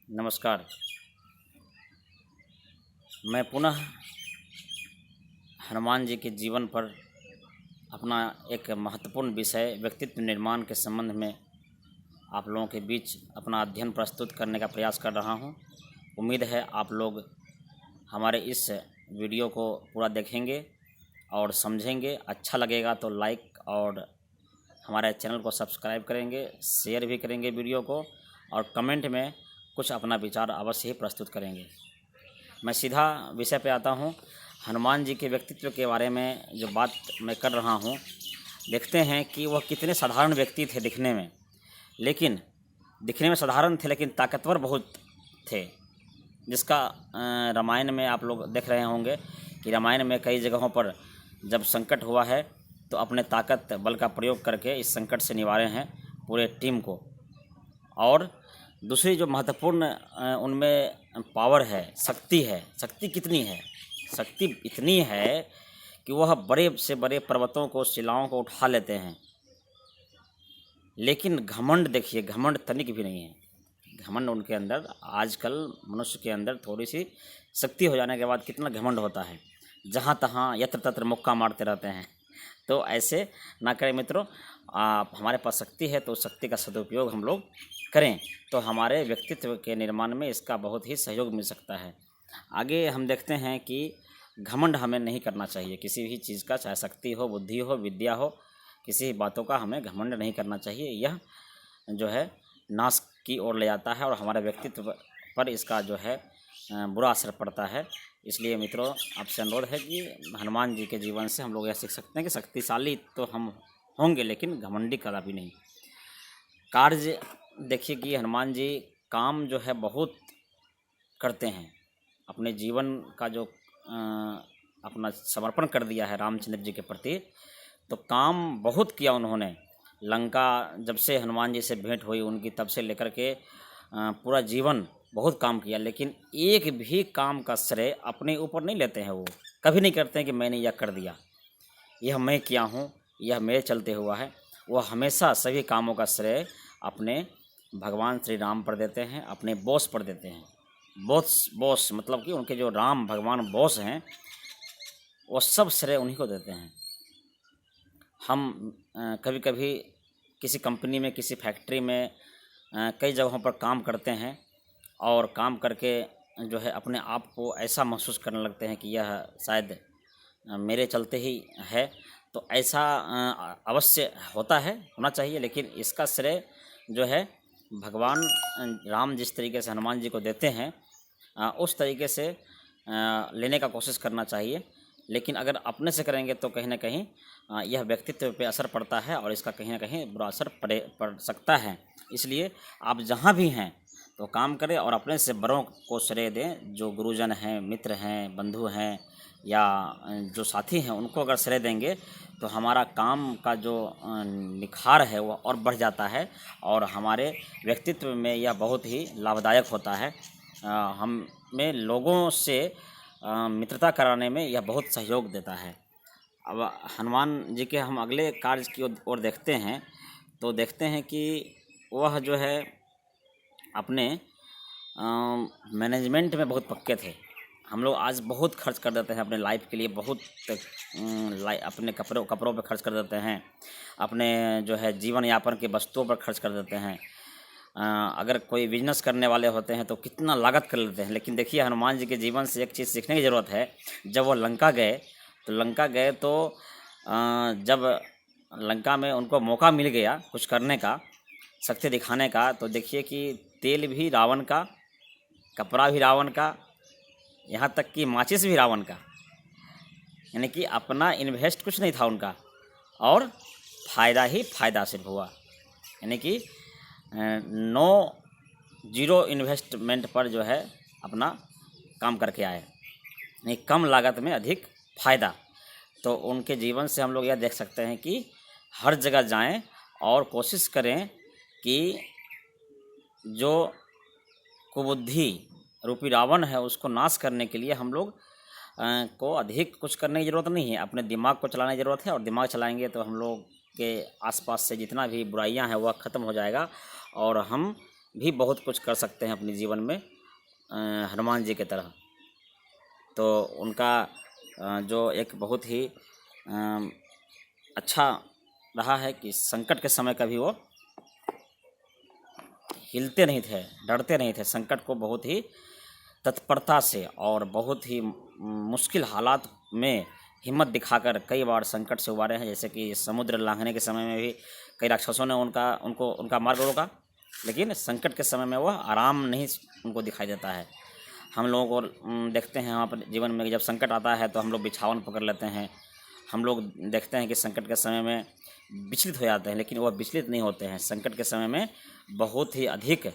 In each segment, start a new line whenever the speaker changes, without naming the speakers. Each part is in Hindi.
नमस्कार। मैं पुनः हनुमान जी के जीवन पर अपना एक महत्वपूर्ण विषय व्यक्तित्व निर्माण के संबंध में आप लोगों के बीच अपना अध्ययन प्रस्तुत करने का प्रयास कर रहा हूं। उम्मीद है आप लोग हमारे इस वीडियो को पूरा देखेंगे और समझेंगे। अच्छा लगेगा तो लाइक और हमारे चैनल को सब्सक्राइब करेंगे, शेयर भी करेंगे वीडियो को, और कमेंट में कुछ अपना विचार अवश्य ही प्रस्तुत करेंगे। मैं सीधा विषय पे आता हूँ। हनुमान जी के व्यक्तित्व के बारे में जो बात मैं कर रहा हूँ, देखते हैं कि वह कितने साधारण व्यक्ति थे दिखने में, लेकिन दिखने में साधारण थे लेकिन ताकतवर बहुत थे। जिसका रामायण में आप लोग देख रहे होंगे कि रामायण में कई जगहों पर जब संकट हुआ है तो अपने ताकत बल का प्रयोग करके इस संकट से निवारे हैं पूरे टीम को। और दूसरी जो महत्वपूर्ण उनमें पावर है, शक्ति है। शक्ति कितनी है? शक्ति इतनी है कि वह बड़े से बड़े पर्वतों को, शिलाओं को उठा लेते हैं। लेकिन घमंड देखिए, घमंड तनिक भी नहीं है। घमंड उनके अंदर, आजकल मनुष्य के अंदर थोड़ी सी शक्ति हो जाने के बाद कितना घमंड होता है, जहाँ तहाँ यत्र तत्र मुक्का मारते रहते हैं। तो ऐसे ना करें मित्रों। आप हमारे पास शक्ति है तो उस शक्ति का सदुपयोग हम लोग करें तो हमारे व्यक्तित्व के निर्माण में इसका बहुत ही सहयोग मिल सकता है। आगे हम देखते हैं कि घमंड हमें नहीं करना चाहिए किसी भी चीज़ का, चाहे शक्ति हो, बुद्धि हो, विद्या हो, किसी बातों का हमें घमंड नहीं करना चाहिए। यह जो है नाश की ओर ले जाता है और हमारे व्यक्तित्व पर इसका जो है बुरा असर पड़ता है। इसलिए मित्रों, आपसे अनुरोध है कि हनुमान जी के जीवन से हम लोग यह सीख सकते हैं कि शक्तिशाली तो हम होंगे लेकिन घमंडी कदापि नहीं। कार्य देखिए कि हनुमान जी काम जो है बहुत करते हैं। अपने जीवन का जो अपना समर्पण कर दिया है रामचंद्र जी के प्रति, तो काम बहुत किया उन्होंने। लंका जब से हनुमान जी से भेंट हुई उनकी, तब से लेकर के पूरा जीवन बहुत काम किया, लेकिन एक भी काम का श्रेय अपने ऊपर नहीं लेते हैं। वो कभी नहीं करते हैं कि मैंने यह कर दिया, यह मैं किया हूँ, यह मेरे चलते हुआ है। वह हमेशा सभी कामों का श्रेय अपने भगवान श्री राम पर देते हैं, अपने बॉस पर देते हैं। बॉस मतलब कि उनके जो राम भगवान बॉस हैं, वो सब श्रेय उन्हीं को देते हैं। हम कभी कभी किसी कंपनी में, किसी फैक्ट्री में, कई जगहों पर काम करते हैं और काम करके जो है अपने आप को ऐसा महसूस करने लगते हैं कि यह शायद मेरे चलते ही है। तो ऐसा अवश्य होता है, होना चाहिए, लेकिन इसका श्रेय जो है भगवान राम जिस तरीके से हनुमान जी को देते हैं उस तरीके से लेने का कोशिश करना चाहिए। लेकिन अगर अपने से करेंगे तो कहीं ना कहीं यह व्यक्तित्व पे असर पड़ता है और इसका कहीं ना कहीं बुरा असर पड़ सकता है। इसलिए आप जहाँ भी हैं तो काम करें और अपने से बड़ों को श्रेय दें। जो गुरुजन हैं, मित्र हैं, बंधु हैं या जो साथी हैं, उनको अगर श्रेय देंगे तो हमारा काम का जो निखार है वो और बढ़ जाता है और हमारे व्यक्तित्व में यह बहुत ही लाभदायक होता है। हमें लोगों से मित्रता कराने में यह बहुत सहयोग देता है। अब हनुमान जी के हम अगले कार्य की ओर देखते हैं तो देखते हैं कि वह जो है अपने मैनेजमेंट में बहुत पक्के थे। हम लोग आज बहुत खर्च कर देते हैं अपने लाइफ के लिए, बहुत अपने कपड़ों पर खर्च कर देते हैं, अपने जो है जीवन यापन के वस्तुओं पर खर्च कर देते हैं। अगर कोई बिजनेस करने वाले होते हैं तो कितना लागत कर लेते हैं। लेकिन देखिए हनुमान जी के जीवन से एक चीज़ सीखने की ज़रूरत है। जब वो लंका गए तो जब लंका में उनको मौका मिल गया कुछ करने का, शक्ति दिखाने का, तो देखिए कि तेल भी रावण का, कपड़ा भी रावण का, यहाँ तक कि माचिस भी रावण का। यानी कि अपना इन्वेस्ट कुछ नहीं था उनका और फ़ायदा ही फ़ायदा सिर्फ हुआ। यानी कि जीरो इन्वेस्टमेंट पर जो है अपना काम करके आए, यानी कम लागत में अधिक फ़ायदा। तो उनके जीवन से हम लोग यह देख सकते हैं कि हर जगह जाएं और कोशिश करें कि जो कुबुद्धि रूपी रावण है उसको नाश करने के लिए हम लोग को अधिक कुछ करने की ज़रूरत नहीं है, अपने दिमाग को चलाने की ज़रूरत है। और दिमाग चलाएंगे तो हम लोग के आसपास से जितना भी बुराइयां हैं वह ख़त्म हो जाएगा और हम भी बहुत कुछ कर सकते हैं अपने जीवन में हनुमान जी की तरह। तो उनका जो एक बहुत ही अच्छा रहा है कि संकट के समय कभी वो हिलते नहीं थे, डरते नहीं थे। संकट को बहुत ही तत्परता से और बहुत ही मुश्किल हालात में हिम्मत दिखाकर कई बार संकट से उबारे हैं। जैसे कि समुद्र लांघने के समय में भी कई राक्षसों ने उनका मार्ग रोका, लेकिन संकट के समय में वह आराम नहीं उनको दिखाई देता है। हम लोगों को देखते हैं हम अपने जीवन में जब संकट आता है तो हम लोग बिछावन पकड़ लेते हैं। हम लोग देखते हैं कि संकट के समय में विचलित हो जाते हैं, लेकिन वह विचलित नहीं होते हैं। संकट के समय में बहुत ही अधिक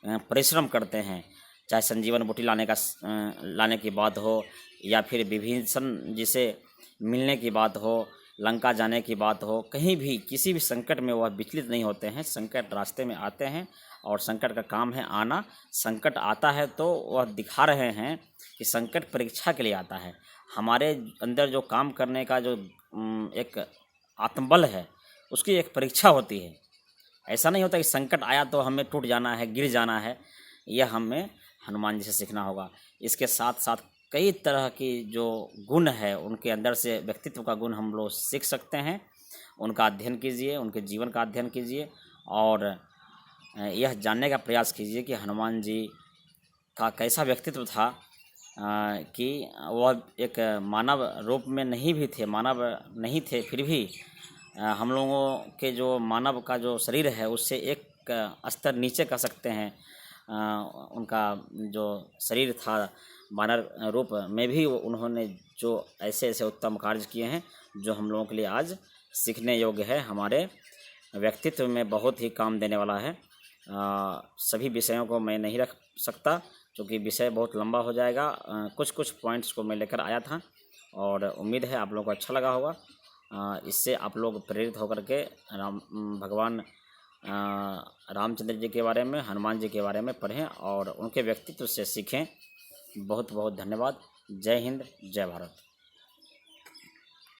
परिश्रम करते हैं। चाहे संजीवन बूटी लाने की बात हो, या फिर विभीषण जी से मिलने की बात हो, लंका जाने की बात हो, कहीं भी किसी भी संकट में वह विचलित नहीं होते हैं। संकट रास्ते में आते हैं और संकट का काम है आना। संकट आता है तो वह दिखा रहे हैं कि संकट परीक्षा के लिए आता है। हमारे अंदर जो काम करने का जो एक आत्मबल है, उसकी एक परीक्षा होती है। ऐसा नहीं होता कि संकट आया तो हमें टूट जाना है, गिर जाना है। यह हमें हनुमान जी से सीखना होगा। इसके साथ साथ कई तरह की जो गुण है उनके अंदर से व्यक्तित्व का गुण हम लोग सीख सकते हैं। उनका अध्ययन कीजिए, उनके जीवन का अध्ययन कीजिए और यह जानने का प्रयास कीजिए कि हनुमान जी का कैसा व्यक्तित्व था कि वह एक मानव रूप में मानव नहीं थे, फिर भी हम लोगों के जो मानव का जो शरीर है उससे एक स्तर नीचे कह सकते हैं। उनका जो शरीर था मानव रूप में भी उन्होंने जो ऐसे ऐसे उत्तम कार्य किए हैं जो हम लोगों के लिए आज सीखने योग्य है, हमारे व्यक्तित्व में बहुत ही काम देने वाला है। सभी विषयों को मैं नहीं रख सकता क्योंकि विषय बहुत लंबा हो जाएगा। कुछ पॉइंट्स को मैं लेकर आया था और उम्मीद है आप लोगों को अच्छा लगा होगा। इससे आप लोग प्रेरित होकर के भगवान रामचंद्र जी के बारे में, हनुमान जी के बारे में पढ़ें और उनके व्यक्तित्व से सीखें। बहुत बहुत धन्यवाद। जय हिंद, जय भारत।